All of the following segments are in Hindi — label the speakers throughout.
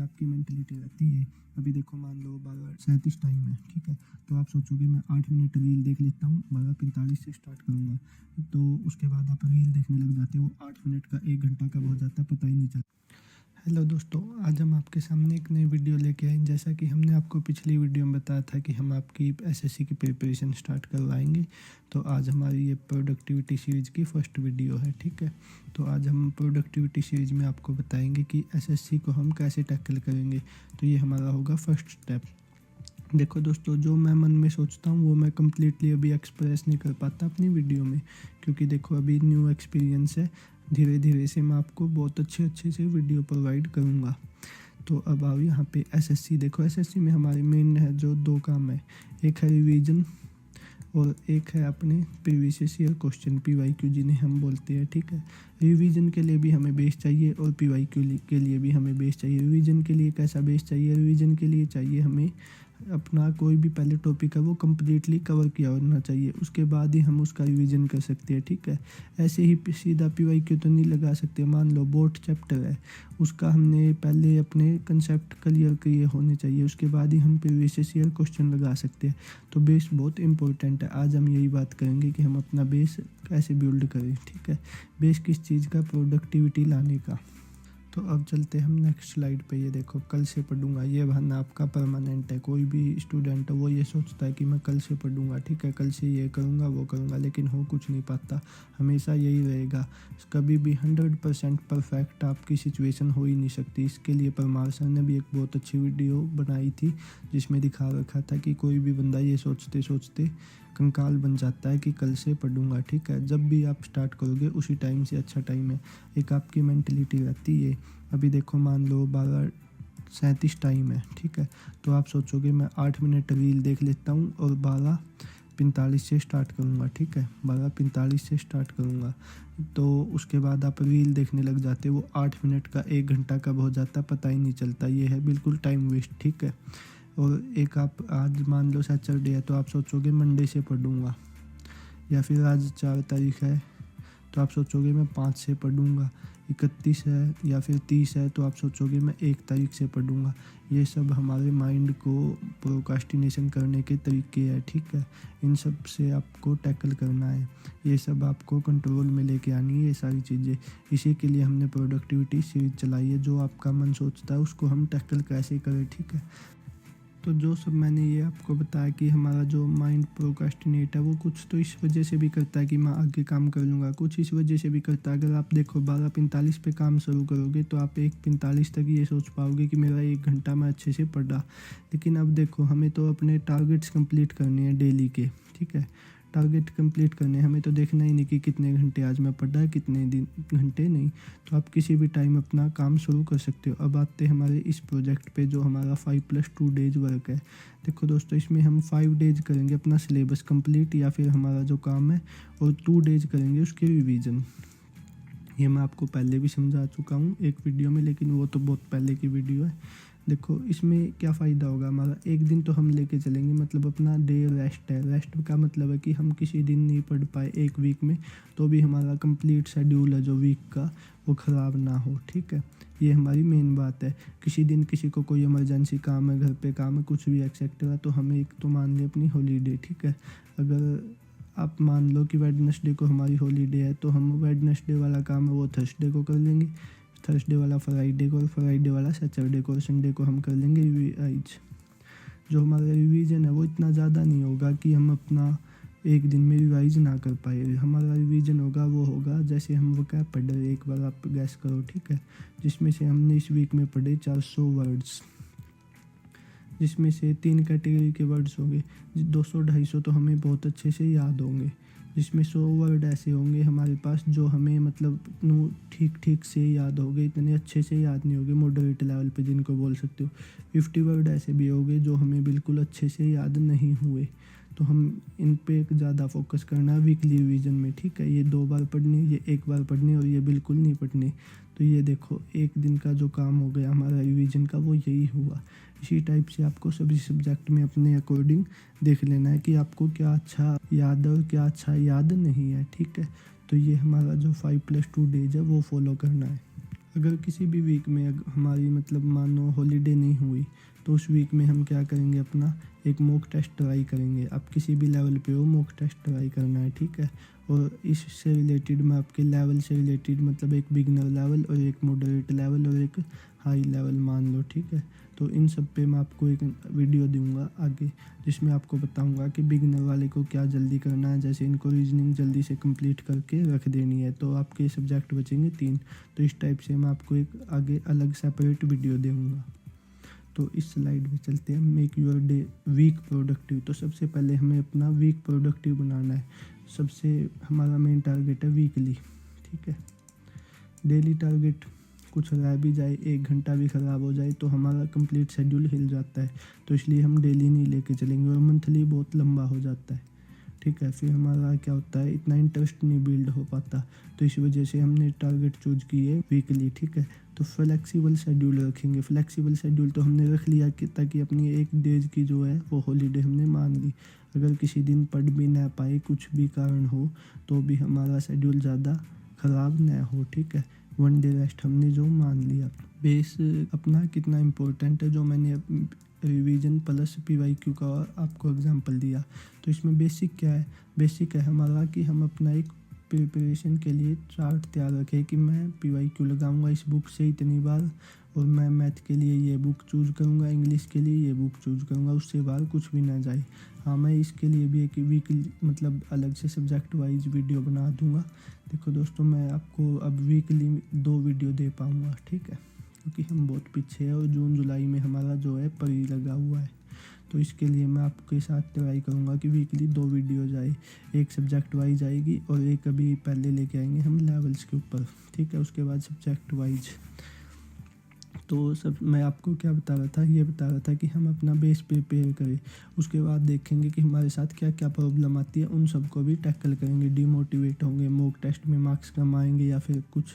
Speaker 1: एक आपकी मेंटलिटी रहती है। अभी देखो मान लो 12:37 टाइम है, ठीक है, तो आप सोचोगे मैं 8 मिनट रील देख लेता हूँ, 12:45 से स्टार्ट करूँगा, तो उसके बाद आप रील देखने लग जाते हो, 8 मिनट का 1 घंटा कब हो जाता है पता ही नहीं चलता। हेलो दोस्तों, आज हम आपके सामने एक नई वीडियो लेके आए। जैसा कि हमने आपको पिछली वीडियो में बताया था कि हम आपकी एसएससी की प्रिपरेशन स्टार्ट करवाएंगे, तो आज हमारी ये प्रोडक्टिविटी सीरीज़ की फर्स्ट वीडियो है, ठीक है। तो आज हम प्रोडक्टिविटी सीरीज़ में आपको बताएंगे कि एसएससी को हम कैसे टैकल करेंगे। तो ये हमारा होगा फर्स्ट स्टेप। देखो दोस्तों, जो मैं मन में सोचता हूँ वो मैं कम्प्लीटली अभी एक्सप्रेस नहीं कर पाता अपनी वीडियो में, क्योंकि देखो अभी न्यू एक्सपीरियंस है। धीरे धीरे से मैं आपको बहुत अच्छे से वीडियो प्रोवाइड करूँगा। तो अब आओ यहाँ पे एसएससी। देखो एसएससी में हमारे मेन है जो 2 काम है, एक है रिवीजन और एक है अपने प्रीवियस ईयर क्वेश्चन, पीवाईक्यू जिन्हें हम बोलते हैं, ठीक है। रिवीजन के लिए भी हमें बेस चाहिए और पीवाईक्यू के लिए भी हमें बेस चाहिए। रिवीजन के लिए कैसा बेस चाहिए? रिवीजन के लिए चाहिए हमें अपना कोई भी पहले टॉपिक है वो कम्प्लीटली कवर किया होना चाहिए, उसके बाद ही हम उसका रिवीजन कर सकते हैं, ठीक है। ऐसे ही सीधा पीवाईक्यू तो नहीं लगा सकते। मान लो बोर्ड चैप्टर है, उसका हमने पहले अपने कंसेप्ट क्लियर किए होने चाहिए, उसके बाद ही हम प्रीवियस ईयर क्वेश्चन लगा सकते हैं। तो बेस बहुत इंपॉर्टेंट है। आज हम यही बात करेंगे कि हम अपना बेस कैसे बिल्ड करें, ठीक है। बेस किस चीज़ का? प्रोडक्टिविटी लाने का। तो अब चलते हम नेक्स्ट स्लाइड पे। ये देखो, कल से पढ़ूंगा, ये बहाना आपका परमानेंट है। कोई भी स्टूडेंट है वो ये सोचता है कि मैं कल से पढ़ूंगा, ठीक है, कल से ये करूंगा वो करूंगा, लेकिन हो कुछ नहीं पाता। हमेशा यही रहेगा। कभी भी 100% परफेक्ट आपकी सिचुएशन हो ही नहीं सकती। इसके लिए परमार सर ने भी एक बहुत अच्छी वीडियो बनाई थी जिसमें दिखा रखा था कि कोई भी बंदा ये सोचते सोचते कंकाल बन जाता है कि कल से पढ़ूंगा, ठीक है। जब भी आप स्टार्ट करोगे उसी टाइम से अच्छा टाइम है। एक आपकी मेंटलिटी रहती है। अभी देखो मान लो 12:37 टाइम है, ठीक है, तो आप सोचोगे मैं 8 मिनट रील देख लेता हूँ और 12:45 से स्टार्ट करूँगा, ठीक है, 12:45 से स्टार्ट करूँगा, तो उसके बाद आप रील देखने लग जाते हो। वो 8 मिनट का 1 घंटा कब हो जाता है पता ही नहीं चलता। ये है बिल्कुल टाइम वेस्ट, ठीक है। और एक आप आज मान लो सैटरडे है तो आप सोचोगे मंडे से पढ़ूंगा, या फिर आज 4 तारीख है तो आप सोचोगे मैं 5 से पढ़ूंगा। 31 है या फिर 30 है तो आप सोचोगे मैं 1 तारीख से पढ़ूंगा। ये सब हमारे माइंड को प्रोक्रास्टिनेशन करने के तरीके हैं, ठीक है। इन सब से आपको टैकल करना है, ये सब आपको कंट्रोल में लेके आनी है, ये सारी चीज़ें। इसी के लिए हमने प्रोडक्टिविटी सीरीज चलाई है। जो आपका मन सोचता है उसको हम टैकल कैसे करें, ठीक है। तो जो सब मैंने ये आपको बताया कि हमारा जो माइंड प्रोक्रास्टिनेट है वो कुछ तो इस वजह से भी करता है कि मैं आगे काम कर लूँगा, कुछ इस वजह से भी करता है। अगर आप देखो 12:45 पे काम शुरू करोगे तो आप 1:45 तक ये सोच पाओगे कि मेरा 1 घंटा मैं अच्छे से पढ़ा। लेकिन अब देखो, हमें तो अपने टारगेट्स कंप्लीट करने हैं डेली के, ठीक है। टारगेट कंप्लीट करने हैं, हमें तो देखना ही नहीं कि कितने घंटे आज मैं पढ़ा है, कितने दिन घंटे नहीं। तो आप किसी भी टाइम अपना काम शुरू कर सकते हो। अब आते हैं हमारे इस प्रोजेक्ट पे जो हमारा 5+2 डेज वर्क है। देखो दोस्तों, इसमें हम 5 डेज करेंगे अपना सिलेबस कंप्लीट या फिर हमारा जो काम है, और 2 डेज करेंगे उसके रिवीजन। ये मैं आपको पहले भी समझा चुका हूँ एक वीडियो में, लेकिन वो तो बहुत पहले की वीडियो है। देखो इसमें क्या फ़ायदा होगा हमारा, एक दिन तो हम लेके चलेंगे, मतलब अपना डे रेस्ट है। रेस्ट का मतलब है कि हम किसी दिन नहीं पढ़ पाए एक वीक में तो भी हमारा कंप्लीट शेड्यूल है जो वीक का वो ख़राब ना हो, ठीक है। ये हमारी मेन बात है। किसी दिन किसी को कोई इमरजेंसी काम है, घर पे काम है, कुछ भी एक्सेट्रा, तो हमें एक तो मान लें अपनी हॉलीडे, ठीक है। अगर आप मान लो कि वेडनेसडे को हमारी हॉलीडे है तो हम वेडनेसडे वाला काम है वो थर्सडे को कर लेंगे, थर्सडे वाला फ्राइडे को, और फ्राइडे वाला सैटरडे को, और संडे को हम कर लेंगे रिवाइज। जो हमारा रिवीजन है वो इतना ज़्यादा नहीं होगा कि हम अपना एक दिन में रिवाइज ना कर पाए। हमारा रिवीजन होगा वो होगा जैसे हम वो क्या पढ़ रहे, एक बार आप गैस करो, ठीक है। जिसमें से हमने इस वीक में पढ़े 400 वर्ड्स, जिसमें से 3 कैटेगरी के वर्ड्स होंगे। 200-250 तो हमें बहुत अच्छे से याद होंगे, जिसमें 100 वर्ड ऐसे होंगे हमारे पास जो हमें मतलब ठीक ठीक से याद होंगे, इतने अच्छे से याद नहीं होंगे, मॉडरेट लेवल पे जिनको बोल सकते हो। 50 वर्ड ऐसे भी होंगे जो हमें बिल्कुल अच्छे से याद नहीं हुए। तो हम इन पे ज़्यादा फोकस करना है वीकली रिवीजन में, ठीक है। ये 2 बार पढ़ने, ये 1 बार पढ़ने, और ये बिल्कुल नहीं पढ़ने। तो ये देखो, एक दिन का जो काम हो गया हमारा रिवीजन का वो यही हुआ। इसी टाइप से आपको सभी सब्जेक्ट में अपने अकॉर्डिंग देख लेना है कि आपको क्या अच्छा याद है और क्या अच्छा याद नहीं है, ठीक है। तो ये हमारा जो 5+2 डेज है वो फॉलो करना है। अगर किसी भी वीक में हमारी मतलब मानो हॉलीडे नहीं हुई तो उस वीक में हम क्या करेंगे, अपना एक मॉक टेस्ट ट्राई करेंगे। आप किसी भी लेवल पे हो, मॉक टेस्ट ट्राई करना है, ठीक है। और इससे रिलेटेड मैं आपके लेवल से रिलेटेड मतलब एक बिगिनर लेवल और एक मॉडरेट लेवल और एक हाई लेवल मान लो, ठीक है। तो इन सब पे मैं आपको एक वीडियो दूंगा आगे, जिसमें आपको बताऊंगा कि बिगिनर वाले को क्या जल्दी करना है। जैसे इनको रीजनिंग जल्दी से कंप्लीट करके रख देनी है, तो आपके सब्जेक्ट बचेंगे 3। तो इस टाइप से मैं आपको एक आगे अलग सेपरेट वीडियो दूंगा। तो इस स्लाइड पे चलते हैं, make your day week productive. तो सबसे पहले हमें अपना वीक प्रोडक्टिव बनाना है। सबसे हमारा मेन टारगेट है वीकली, ठीक है। डेली टारगेट कुछ रह भी जाए, 1 घंटा भी ख़राब हो जाए तो हमारा कंप्लीट शेड्यूल हिल जाता है। तो इसलिए हम डेली नहीं लेके चलेंगे, और मंथली बहुत लंबा हो जाता है, ठीक है। फिर हमारा क्या होता है, इतना इंटरेस्ट नहीं बिल्ड हो पाता। तो इस वजह से हमने टारगेट चूज की है वीकली, ठीक है। तो फ्लेक्सिबल शेड्यूल रखेंगे। फ्लेक्सिबल शेड्यूल तो हमने रख लिया कि ताकि अपनी एक डेज की जो है वो हॉलीडे हमने मान ली। अगर किसी दिन पढ़ भी ना पाए, कुछ भी कारण हो, तो भी हमारा शेड्यूल ज़्यादा ख़राब ना हो, ठीक है। 1 डे रेस्ट हमने जो मान लिया। बेस अपना कितना इम्पोर्टेंट है, जो मैंने रिवीजन प्लस PYQ का आपको एग्जांपल दिया। तो इसमें बेसिक क्या है, बेसिक है हमारा कि हम अपना एक प्रिपरेशन के लिए चार्ट तैयार रखें कि मैं PYQ लगाऊंगा इस बुक से इतनी बार, और मैं मैथ के लिए ये बुक चूज़ करूंगा, इंग्लिश के लिए ये बुक चूज़ करूंगा, उससे बाहर कुछ भी ना जाए। हाँ, मैं इसके लिए भी एक वीकली मतलब अलग से सब्जेक्ट वाइज वीडियो बना दूंगा। देखो दोस्तों, मैं आपको अब वीकली 2 वीडियो दे पाऊँगा, ठीक है, क्योंकि हम बहुत पीछे हैं और जून जुलाई में हमारा जो है परी लगा हुआ है। तो इसके लिए मैं आपके साथ ट्राई करूँगा कि वीकली 2 वीडियो जाए, एक सब्जेक्ट वाइज आएगी और एक अभी पहले लेके आएंगे हम लेवल्स के ऊपर, ठीक है, उसके बाद सब्जेक्ट वाइज। तो सब मैं आपको क्या बता रहा था, ये बता रहा था कि हम अपना बेस प्रिपेयर करें, उसके बाद देखेंगे कि हमारे साथ क्या क्या प्रॉब्लम आती है, उन सबको भी टैकल करेंगे। डिमोटिवेट होंगे, मॉक टेस्ट में मार्क्स कम आएंगे, या फिर कुछ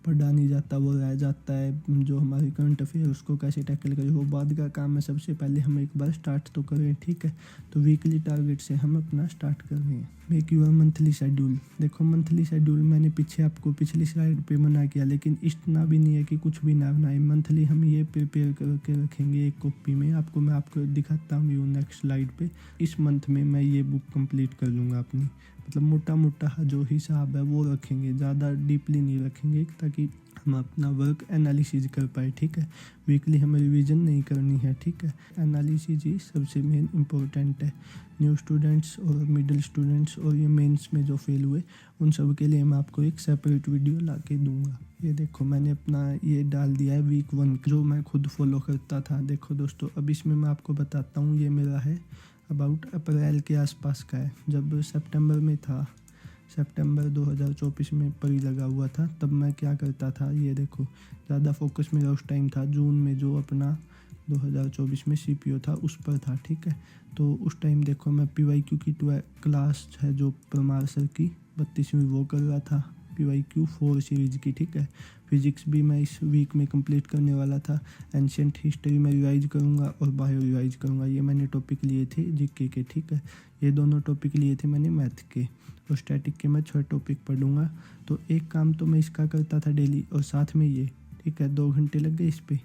Speaker 1: पढ़ा नहीं जाता वो रह जाता है, जो हमारे करंट अफेयर उसको कैसे टैकल करें वो बाद का काम है। सबसे पहले हम एक बार स्टार्ट तो करें, ठीक है। तो वीकली टारगेट से हम अपना स्टार्ट कर रहे हैं। Make your monthly schedule. देखो मंथली शेड्यूल मैंने पीछे आपको पिछली स्लाइड पे मना किया, लेकिन इतना भी नहीं है कि कुछ भी ना बनाए। मंथली हम ये प्रिपेयर करके रखेंगे एक कॉपी में, मैं आपको दिखाता हूँ नेक्स्ट स्लाइड पे। इस मंथ में मैं ये बुक कंप्लीट कर लूँगा अपनी, मतलब मोटा मोटा जो हिसाब है वो रखेंगे, ज़्यादा डीपली नहीं रखेंगे, ताकि हम अपना वर्क एनालिसिस कर पाए, ठीक है। वीकली हमें रिवीजन नहीं करनी है, ठीक है। एनालिसिस ही सबसे मेन इम्पोर्टेंट है। न्यू स्टूडेंट्स और मिडिल स्टूडेंट्स और ये मेंस में जो फेल हुए, उन सब के लिए मैं आपको एक सेपरेट वीडियो ला के दूँगा। ये देखो मैंने अपना ये डाल दिया है वीक 1 जो मैं खुद फॉलो करता था। देखो दोस्तों, अब इसमें मैं आपको बताता हूँ, ये मेरा है अबाउट अप्रैल के आसपास का है। जब सितंबर में था, सितंबर 2024 में परी लगा हुआ था, तब मैं क्या करता था, ये देखो ज़्यादा फोकस मेरा उस टाइम था जून में, जो अपना 2024 में CPO था उस पर था, ठीक है। तो उस टाइम देखो मैं PYQ की क्लास है जो परमार सर की 32वीं वो कर रहा था, PYQ 4 सीरीज़ की, ठीक है। फिजिक्स भी मैं इस वीक में कंप्लीट करने वाला था। एंशिएंट हिस्ट्री में रिवाइज करूँगा और बायो रिवाइज करूँगा। ये मैंने टॉपिक लिए थे GK के, ठीक है। ये दोनों टॉपिक लिए थे मैंने मैथ के, और स्टैटिक के मैं 6 टॉपिक पढ़ूँगा। तो एक काम तो मैं इसका करता था डेली, और साथ में ये, ठीक है, 2 घंटे लग गए इस पर,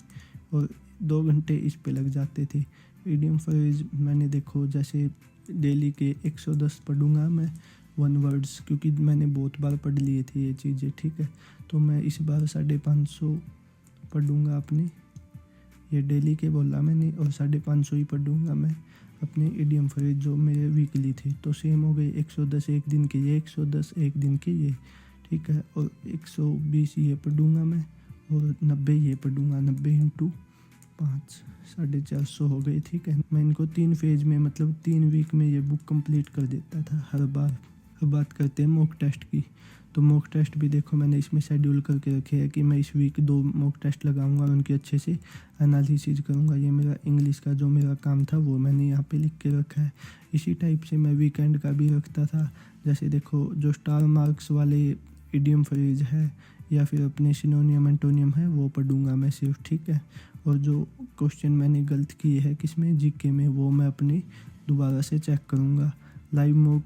Speaker 1: और 2 घंटे इस पे लग जाते थे। इडियम फ्रेज मैंने देखो जैसे डेली के 110 पढ़ूँगा मैं 1 वर्ड्स, क्योंकि मैंने बहुत बार पढ़ लिए थे ये चीज़ें, ठीक है। तो मैं इस बार 550 पढ़ूँगा अपने, ये डेली के बोला मैंने, और 550 ही पढ़ूँगा मैं अपने इडियम फ्रेज जो मेरे वीकली थे। तो सेम हो गए 110 एक दिन के ये, 110 एक दिन के ये, ठीक है। और 120 ये पढ़ूँगा मैं, और 90 ये पढ़ूँगा। 90 × 5 450 हो गए, ठीक है। मैं इनको 3 फेज में मतलब 3 वीक में ये बुक कंप्लीट कर देता था हर बार। अब बात करते हैं मॉक टेस्ट की। तो मॉक टेस्ट भी देखो मैंने इसमें शेड्यूल करके रखे है कि मैं इस वीक 2 मॉक टेस्ट लगाऊंगा और उनकी अच्छे से एनालिसिस करूंगा। ये मेरा इंग्लिश का जो मेरा काम था वो मैंने यहाँ पे लिख के रखा है। इसी टाइप से मैं वीकेंड का भी रखता था। जैसे देखो जो स्टार मार्क्स वाले इडियम फ्रेज है या फिर अपने सिनोनियम एंटोनियम है वो पढ़ूंगा मैं सिर्फ, ठीक है। और जो क्वेश्चन मैंने गलत किए है किसमें, GK में, वो मैं अपने दोबारा से चेक करूँगा। लाइव मॉक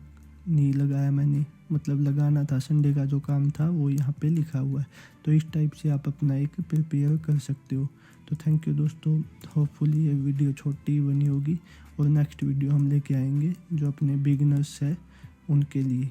Speaker 1: नहीं लगाया मैंने, मतलब लगाना था, संडे का जो काम था वो यहाँ पे लिखा हुआ है। तो इस टाइप से आप अपना एक प्रिपेयर कर सकते हो। तो थैंक यू दोस्तों, होपफुली ये वीडियो छोटी बनी होगी और नेक्स्ट वीडियो हम लेके आएंगे जो अपने बिगिनर्स है उनके लिए।